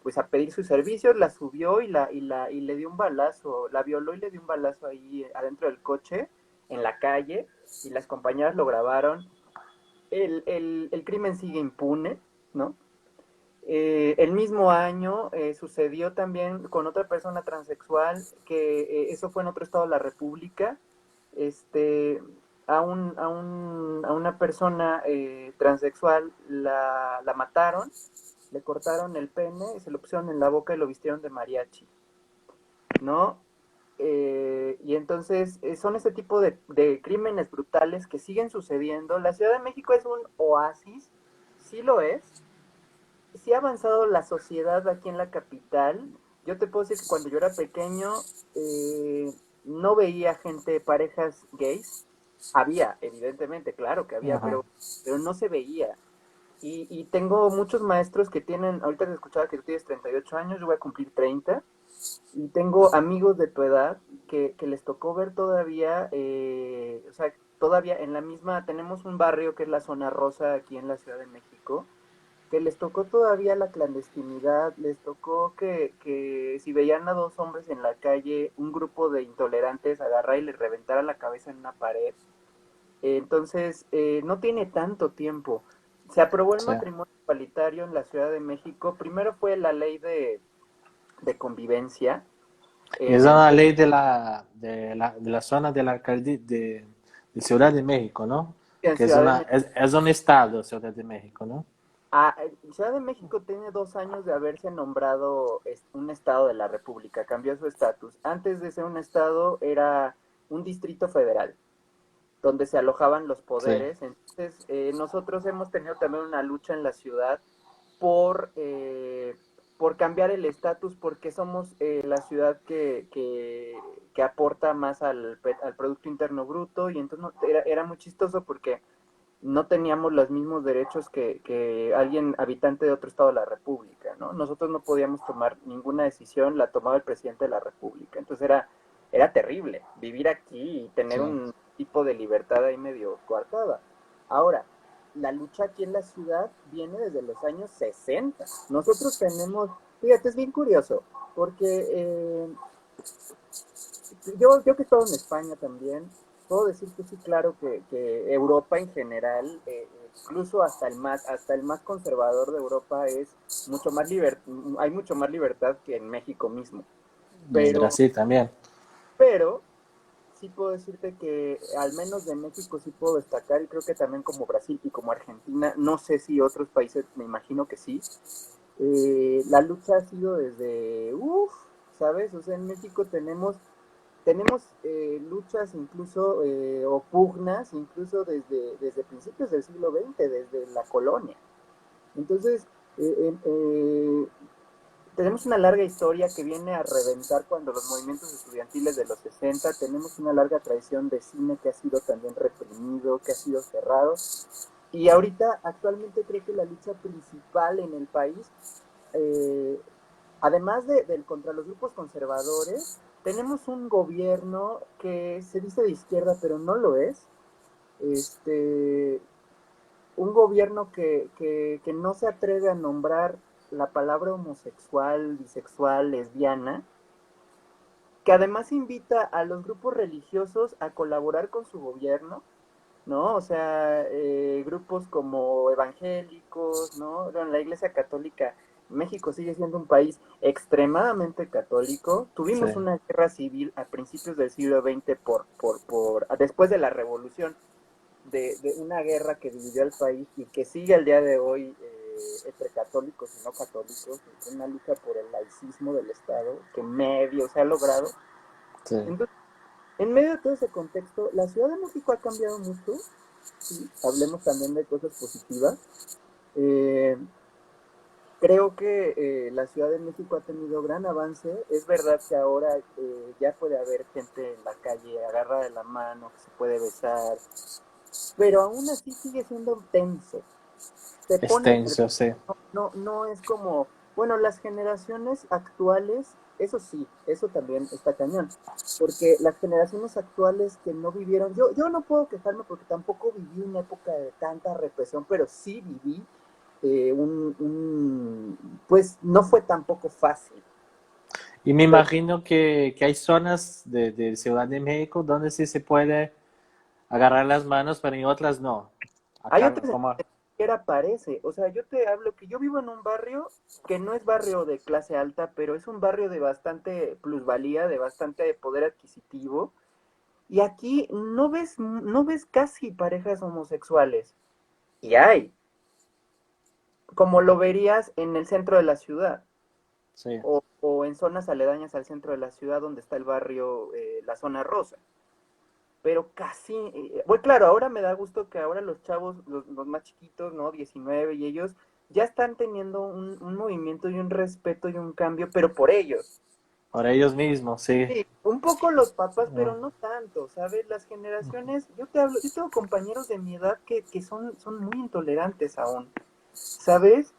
pues a pedir sus servicios, la subió y le dio un balazo, la violó y le dio un balazo ahí adentro del coche, en la calle, y las compañeras lo grabaron. El crimen sigue impune, ¿no? El mismo año sucedió también con otra persona transexual, que eso fue en otro estado de la República, este, a una persona transexual la mataron, le cortaron el pene, se lo pusieron en la boca y lo vistieron de mariachi, ¿no? Y entonces son este tipo de crímenes brutales que siguen sucediendo. La Ciudad de México es un oasis, sí lo es, sí ha avanzado la sociedad aquí en la capital. Yo te puedo decir que cuando yo era pequeño no veía gente, parejas gays. Había, evidentemente, claro que había, Ajá. pero no se veía. Y tengo muchos maestros que tienen, ahorita te escuchaba que tú tienes 38 años, yo voy a cumplir 30, y tengo amigos de tu edad que les tocó ver todavía, o sea, todavía en la misma, tenemos un barrio que es la zona rosa aquí en la Ciudad de México, que les tocó todavía la clandestinidad, les tocó que si veían a dos hombres en la calle, un grupo de intolerantes agarra y les reventara la cabeza en una pared. Entonces, no tiene tanto tiempo. Se aprobó el Sí. matrimonio igualitario en la Ciudad de México. Primero fue la ley de convivencia Es en una el ley de la zona de la de Ciudad de México, ¿no? en Que Ciudad de México. es un estado, Ciudad de México, ¿no? Ciudad de México tiene 2 años de haberse nombrado un estado de la República, cambió su estatus. Antes de ser un estado era un distrito federal, donde se alojaban los Sí. poderes. Entonces, nosotros hemos tenido también una lucha en la ciudad por, por cambiar el estatus, porque somos la ciudad que aporta más al Producto Interno Bruto, y entonces era muy chistoso porque no teníamos los mismos derechos que alguien habitante de otro estado de la República, ¿no? Nosotros no podíamos tomar ninguna decisión, la tomaba el presidente de la República. Entonces era terrible vivir aquí y tener Sí. un tipo de libertad ahí medio coartada. Ahora, la lucha aquí en la ciudad viene desde los años 60. Nosotros tenemos, fíjate, es bien curioso, porque yo que he estado en España también, puedo decir que sí, claro, que Europa en general, incluso hasta el más conservador de Europa es mucho más hay mucho más libertad que en México mismo. Y en Pero, Brasil también. pero sí puedo decirte que al menos de México sí puedo destacar, y creo que también como Brasil y como Argentina, no sé si otros países, me imagino que sí, la lucha ha sido desde, ¿sabes? O sea, en México tenemos luchas incluso o pugnas incluso desde principios del siglo XX, desde la colonia. Entonces, eh, eh, eh, tenemos una larga historia que viene a reventar cuando los movimientos estudiantiles de los 60, tenemos una larga tradición de cine que ha sido también reprimido, que ha sido cerrado, y ahorita actualmente creo que la lucha principal en el país, eh, además contra los grupos conservadores, tenemos un gobierno que se dice de izquierda, pero no lo es. Este, un gobierno que no se atreve a nombrar la palabra homosexual, bisexual, lesbiana, que además invita a los grupos religiosos a colaborar con su gobierno, ¿no? O sea, grupos como evangélicos, ¿no? Bueno, la Iglesia Católica, México sigue siendo un país extremadamente católico. Sí. Tuvimos una guerra civil a principios del siglo XX después de la Revolución, de una guerra que dividió al país y que sigue al día de hoy entre católicos y no católicos, una lucha por el laicismo del Estado que medio se ha logrado. Sí. Entonces, en medio de todo ese contexto, la Ciudad de México ha cambiado mucho, sí, hablemos también de cosas positivas. Eh, Creo que la Ciudad de México ha tenido gran avance. Es verdad que ahora ya puede haber gente en la calle agarrada de la mano, que se puede besar, pero aún así sigue siendo tenso. Se pone, Extenso, sí. no es como, bueno, las generaciones actuales, eso sí, eso también está cañón, porque las generaciones actuales que no vivieron, yo no puedo quejarme porque tampoco viví una época de tanta represión, pero sí viví pues no fue tampoco fácil. Y me Pero, imagino que hay zonas de Ciudad de México donde sí se puede agarrar las manos, pero en otras no. hay Acá, otras en como, donde ni siquiera aparece. O sea, yo te hablo que yo vivo en un barrio que no es barrio de clase alta, pero es un barrio de bastante plusvalía, de bastante poder adquisitivo. Y aquí no ves casi parejas homosexuales. Y hay, como lo verías en el centro de la ciudad. sí, O en zonas aledañas al centro de la ciudad donde está el barrio, la zona rosa. Pero casi, bueno, claro, ahora me da gusto que ahora los chavos, los más chiquitos, ¿no? 19 y ellos, ya están teniendo un movimiento y un respeto y un cambio, pero por ellos. por ellos mismos, sí. Sí, un poco los papás, pero Mm. no tanto, ¿sabes? Las generaciones, yo tengo compañeros de mi edad que son muy intolerantes aún, ¿sabes?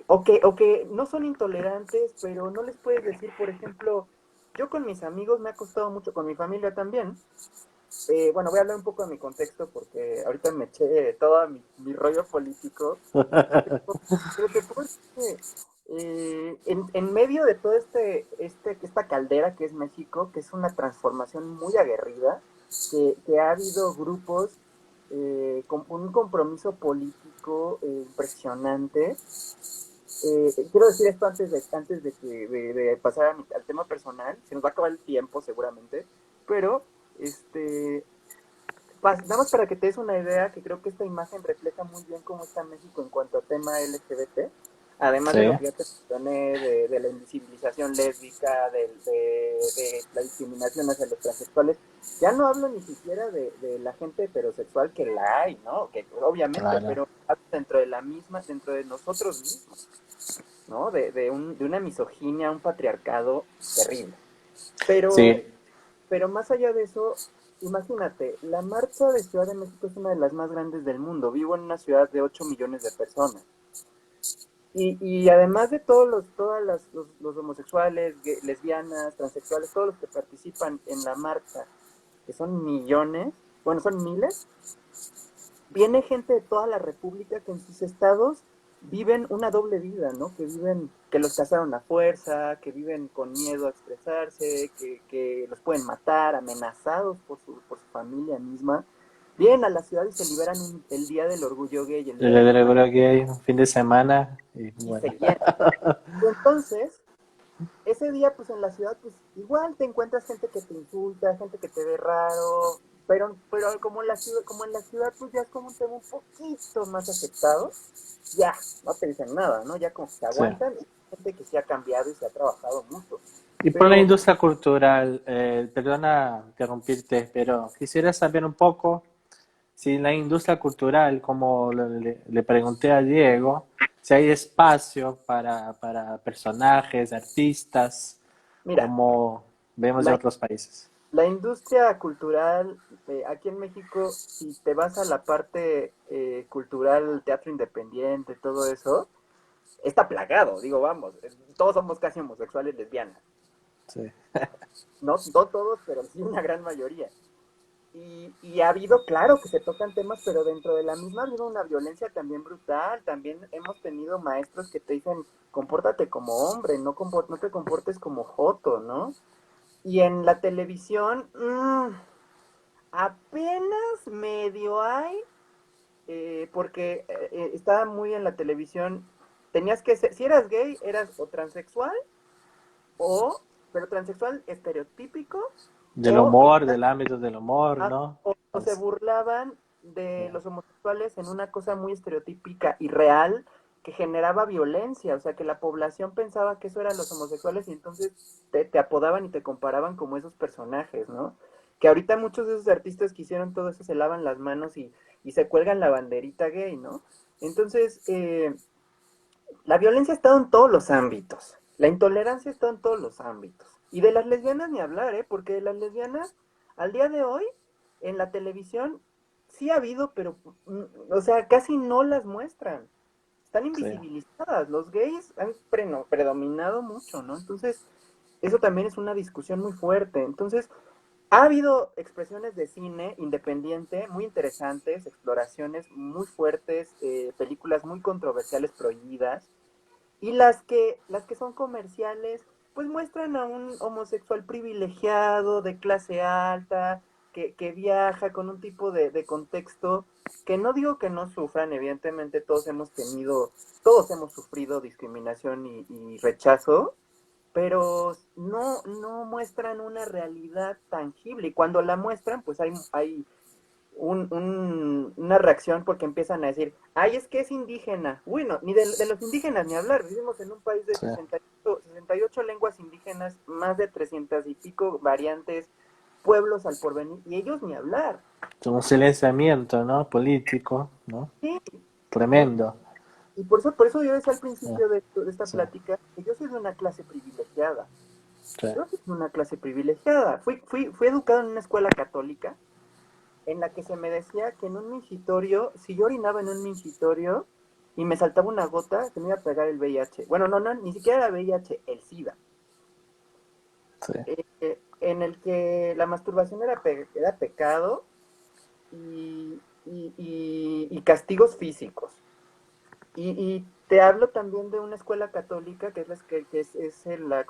O que no son intolerantes, pero no les puedes decir, por ejemplo, yo con mis amigos me ha costado mucho, con mi familia también, bueno, voy a hablar un poco de mi contexto porque ahorita me eché todo mi rollo político, pero te puedo decir que en medio de todo esta caldera que es México, que es una transformación muy aguerrida, que ha habido grupos con un compromiso político impresionante. Quiero decir esto antes de pasar al tema personal, se nos va a acabar el tiempo seguramente, pero este, nada más para que te des una idea, que creo que esta imagen refleja muy bien cómo está México en cuanto a tema LGBT, además Sí, de lo que ya te mencioné, de la invisibilización lésbica, de la discriminación hacia los transexuales, ya no hablo ni siquiera de la gente heterosexual que la hay, ¿no? Que obviamente, claro. pero dentro de la misma, dentro de nosotros mismos, ¿no? De una misoginia, un patriarcado terrible. Pero Sí, pero más allá de eso, imagínate, la marcha de Ciudad de México es una de las más grandes del mundo. Vivo en una ciudad de 8 millones de personas. Y además de los homosexuales, lesbianas, transexuales, todos los que participan en la marcha, que son millones, bueno, son miles, viene gente de toda la República que en sus estados viven una doble vida, ¿no? Que los casaron a fuerza, que viven con miedo a expresarse, que los pueden matar, amenazados por su familia misma. Vienen a la ciudad y se liberan el día del orgullo gay, el día yo del orgullo, creo que hay un fin de semana y y bueno, se llena. Entonces, ese día, pues en la ciudad, pues igual te encuentras gente que te insulta, gente que te ve raro, pero como en la ciudad, pues ya es como un tema un poquito más aceptado, ya, no te dicen nada, ¿no? Ya como que se sí. aguantan, y hay gente que se ha cambiado y se ha trabajado mucho. Y por la Pero, industria cultural, perdona interrumpirte, pero quisiera saber un poco si la industria cultural, como le pregunté a Diego, si hay espacio para personajes, artistas, mira, como vemos en la, otros países. la industria cultural, aquí en México, si te vas a la parte cultural, teatro independiente, todo eso, está plagado, digo, vamos, todos somos casi homosexuales lesbianas. Sí, No todos, pero sí una gran mayoría. Y ha habido, claro, que se tocan temas, pero dentro de la misma ha habido una violencia también brutal. También hemos tenido maestros que te dicen, compórtate como hombre, no te comportes como joto, ¿no? Y en la televisión, apenas medio hay, porque estaba muy en la televisión, tenías que ser, si eras gay, eras o transexual, pero transexual estereotípico, del o humor, del ámbito del humor, Ah, ¿no? o se burlaban de los homosexuales en una cosa muy estereotípica y real que generaba violencia, o sea que la población pensaba que eso eran los homosexuales y entonces te apodaban y te comparaban como esos personajes, ¿no? Que ahorita muchos de esos artistas que hicieron todo eso se lavan las manos y se cuelgan la banderita gay, ¿no? Entonces, la violencia ha estado en todos los ámbitos, la intolerancia ha estado en todos los ámbitos. Y de las lesbianas ni hablar, ¿eh? Porque de las lesbianas, al día de hoy, en la televisión, sí ha habido, pero, o sea, casi no las muestran. Están sí, invisibilizadas. Los gays han predominado mucho, ¿no? Entonces, eso también es una discusión muy fuerte. Entonces, ha habido expresiones de cine independiente muy interesantes, exploraciones muy fuertes, películas muy controversiales prohibidas, y las que son comerciales, pues muestran a un homosexual privilegiado, de clase alta, que viaja con un tipo de contexto que no digo que no sufran, evidentemente todos hemos sufrido discriminación y rechazo, pero no muestran una realidad tangible. Y cuando la muestran, pues hay una reacción porque empiezan a decir, ay, es que es indígena. Bueno, ni de los indígenas ni hablar. Vivimos en un país de sí. 68 lenguas indígenas, más de 300 y pico variantes, pueblos al porvenir, y ellos ni hablar. Es un silenciamiento, ¿no? Político, ¿no? Sí, y, Tremendo. y por eso yo decía al Sí, principio de esta sí, plática que yo soy de una clase privilegiada. sí. Yo soy de una clase privilegiada. Fui educado en una escuela católica en la que se me decía que en un mingitorio, si yo orinaba en un mingitorio y me saltaba una gota, se me iba a pegar el VIH. Bueno, no, ni siquiera era VIH, el SIDA. Sí. En el que la masturbación era pecado y castigos físicos. Y te hablo también de una escuela católica que es la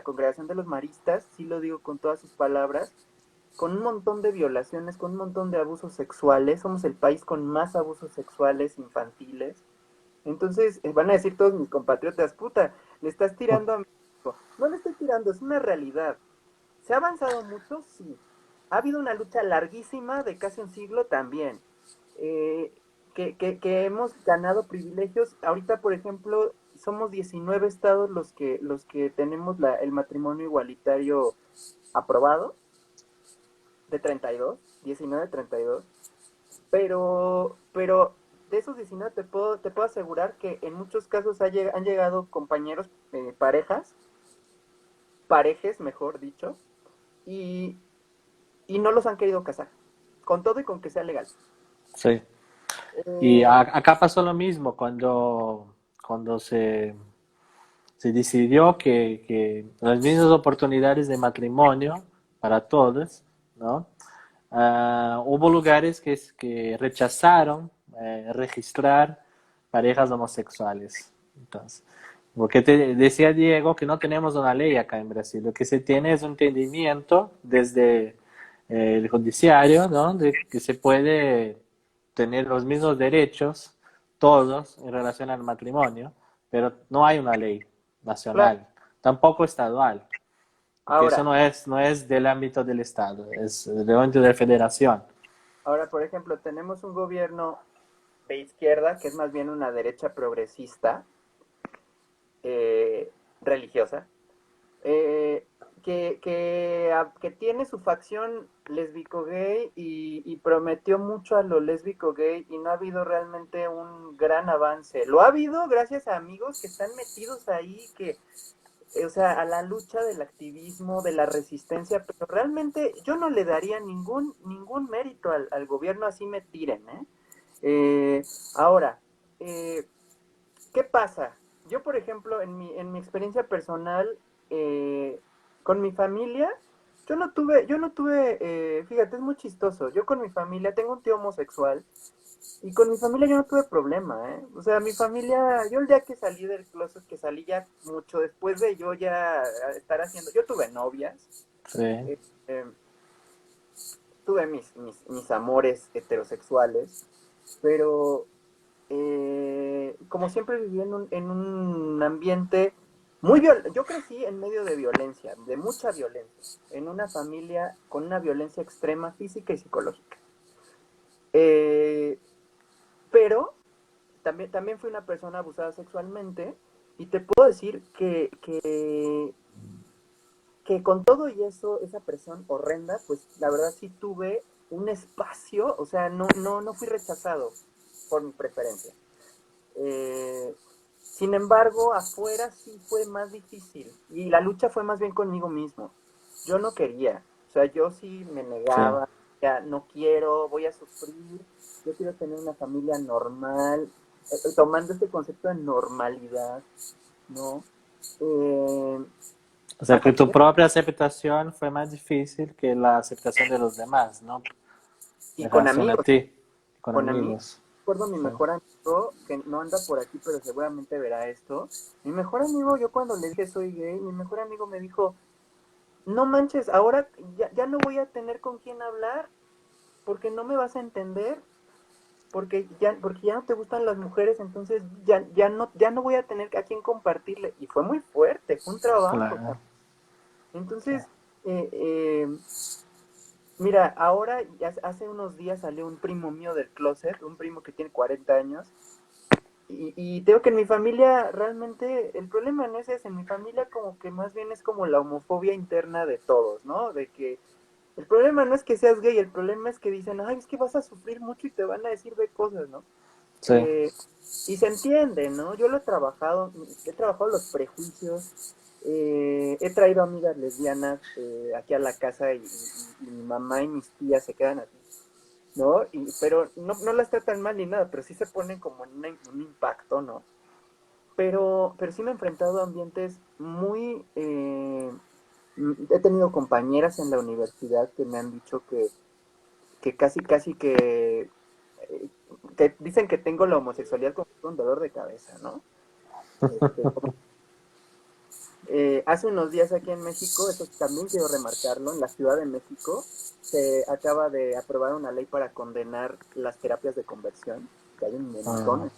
Congregación de los Maristas, sí lo digo con todas sus palabras, con un montón de violaciones, con un montón de abusos sexuales. Somos el país con más abusos sexuales infantiles. Entonces van a decir todos mis compatriotas, puta, le estás tirando a México. No le estoy tirando, es una realidad. ¿Se ha avanzado mucho? Sí. Ha habido una lucha larguísima de casi un siglo también. Eh, que hemos ganado privilegios. Ahorita, por ejemplo, somos 19 estados los que tenemos el matrimonio igualitario aprobado, de 32, 19, 32. Pero de esos 19 te puedo asegurar que en muchos casos han llegado compañeros, parejes, mejor dicho, y, y no los han querido casar, con todo y con que sea legal. Sí. Y Eh, acá pasó lo mismo cuando se decidió que las mismas oportunidades de matrimonio para todos, ¿no? Hubo lugares que rechazaron registrar parejas homosexuales. Entonces, porque te decía Diego que no tenemos una ley acá en Brasil, lo que se tiene es un entendimiento desde el judiciario, ¿no? De que se puede tener los mismos derechos todos en relación al matrimonio, pero no hay una ley claro, nacional, tampoco estadual, porque eso ahora, no es del ámbito del Estado, es del ámbito de la federación. ahora, por ejemplo, tenemos un gobierno de izquierda, que es más bien una derecha progresista, religiosa, eh, que tiene su facción lésbico-gay y prometió mucho a lo lésbico-gay y no ha habido realmente un gran avance. Lo ha habido gracias a amigos que están metidos ahí, o sea, a la lucha del activismo, de la resistencia, pero realmente yo no le daría ningún mérito al gobierno, así me tiren, ¿eh? Eh, ahora, eh, ¿qué pasa? Yo, por ejemplo, en mi experiencia personal, eh, con mi familia, fíjate, es muy chistoso. Yo con mi familia, tengo un tío homosexual, y con mi familia yo no tuve problema, ¿eh? O sea, mi familia, yo el día que salí del closet, que salí ya mucho después de yo ya estar haciendo, yo tuve novias, Sí, eh, eh, tuve mis amores heterosexuales, pero como siempre viví en un ambiente yo crecí en medio de violencia, de mucha violencia, en una familia con una violencia extrema física y psicológica. Eh, pero también fui una persona abusada sexualmente, y te puedo decir que con todo y eso, esa presión horrenda, pues la verdad sí tuve un espacio, o sea, no fui rechazado por mi preferencia. Eh, Sin embargo, afuera sí fue más difícil y la lucha fue más bien conmigo mismo. Yo no quería, o sea, yo sí me sí, negaba. sea, no quiero, voy a sufrir, yo quiero tener una familia normal, tomando este concepto de normalidad, ¿no? Eh, O sea, hasta que que tu propia aceptación fue más difícil que la aceptación de los demás, ¿no? y En con relación a amigos, ti, con con amigos, amigos. recuerdo a mi Sí. mejor amigo, que no anda por aquí, pero seguramente verá esto. Mi mejor amigo, yo cuando le dije soy gay, mi mejor amigo me dijo, no manches, ahora ya no voy a tener con quién hablar porque no me vas a entender, porque ya no te gustan las mujeres, entonces ya no voy a tener a quién compartirle. Y fue muy fuerte, fue un trabajo Claro. también. Entonces, eh, eh, mira, ahora, hace unos días salió un primo mío del closet, un primo que tiene 40 años, y tengo que en mi familia realmente el problema no es ese, en mi familia como que más bien es como la homofobia interna de todos, ¿no? De que el problema no es que seas gay, el problema es que dicen, ay, es que vas a sufrir mucho y te van a decir de cosas, ¿no? Sí. Eh, y se entiende, ¿no? Yo lo he trabajado los prejuicios, he traído amigas lesbianas aquí a la casa y mi mamá y mis tías se quedan así, ¿no? Pero no las tratan mal ni nada, pero sí se ponen como en un impacto, ¿no? Pero sí me he enfrentado a ambientes muy... he tenido compañeras en la universidad que me han dicho que casi eh, que dicen que tengo la homosexualidad como un dolor de cabeza, ¿no? Como, hace unos días aquí en México, eso también quiero remarcarlo, en la Ciudad de México se acaba de aprobar una ley para condenar las terapias de conversión, que hay un Ah. montón.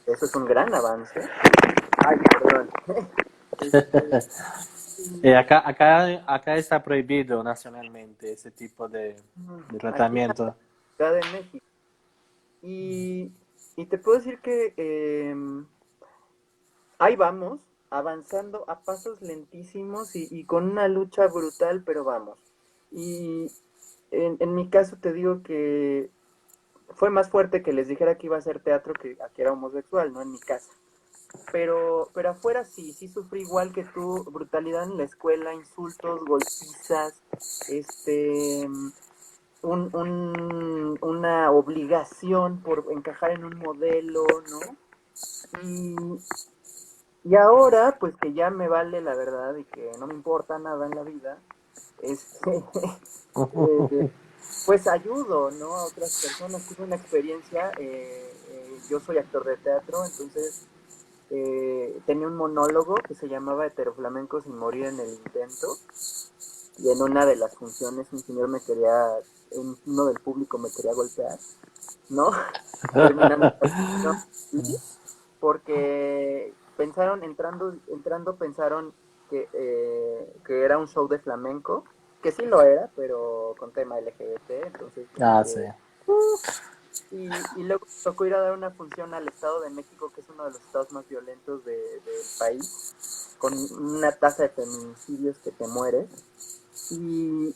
Eso es un gran avance. Ay, perdón. Este, Acá está prohibido nacionalmente ese tipo de aquí en la tratamiento. Ciudad de México. Y, y te puedo decir que ahí vamos, avanzando a pasos lentísimos y con una lucha brutal, pero vamos. Y en mi caso te digo que fue más fuerte que les dijera que iba a hacer teatro que era homosexual, ¿no? En mi casa. Pero afuera sí sufrí igual que tú, brutalidad en la escuela, insultos, golpizas, este, una obligación por encajar en un modelo, ¿no? Y, y ahora, pues que ya me vale la verdad y que no me importa nada en la vida, este, eh, pues ayudo, ¿no? A otras personas. Tuve una experiencia, yo soy actor de teatro, entonces tenía un monólogo que se llamaba Heteroflamenco sin morir en el intento, y en una de las funciones un señor uno del público me quería golpear, ¿no? Terminando la función, ¿sí? Porque entrando pensaron que era un show de flamenco, que sí lo era, pero con tema LGBT, entonces Ah, sí. y luego me tocó ir a dar una función al Estado de México, que es uno de los estados más violentos del país, con una tasa de feminicidios que te mueres. Y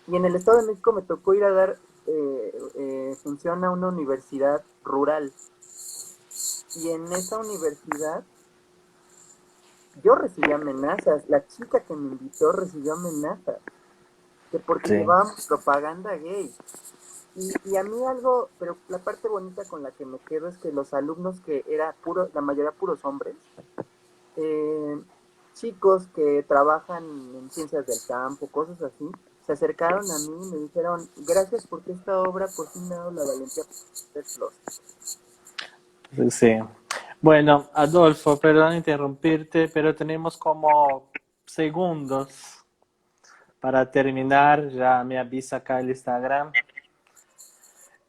en el Estado de México me tocó ir a dar función a una universidad rural. Y en esa universidad yo recibí amenazas, la chica que me invitó recibió amenazas, que porque Sí. llevábamos propaganda gay. Y a mí algo, pero la parte bonita con la que me quedo es que los alumnos que era puro, la mayoría puros hombres, eh, chicos que trabajan en ciencias del campo, cosas así, se acercaron a mí y me dijeron, gracias porque esta obra por fin me ha dado la valentía para hacerlos. Sí. Bueno, Adolfo, perdón interrumpirte, pero tenemos como segundos para terminar. Ya me avisa acá el Instagram.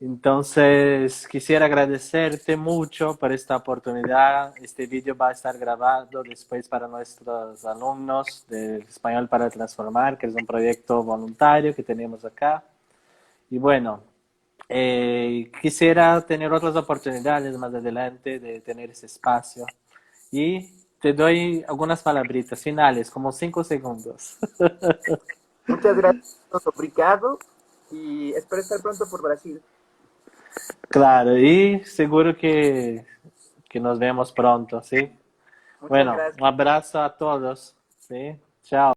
Entonces, quisiera agradecerte mucho por esta oportunidad. Este vídeo va a estar grabado después para nuestros alumnos de Español para Transformar, que es un proyecto voluntario que tenemos acá. Y bueno, quisiera tener otras oportunidades más adelante de tener ese espacio. Y te doy algunas palabritas finales, como 5 segundos. Muchas gracias, obrigado, y espero estar pronto por Brasil. Claro, y seguro que nos vemos pronto, ¿sí? Muchas Bueno, gracias. un abrazo a todos, ¿sí? Chao.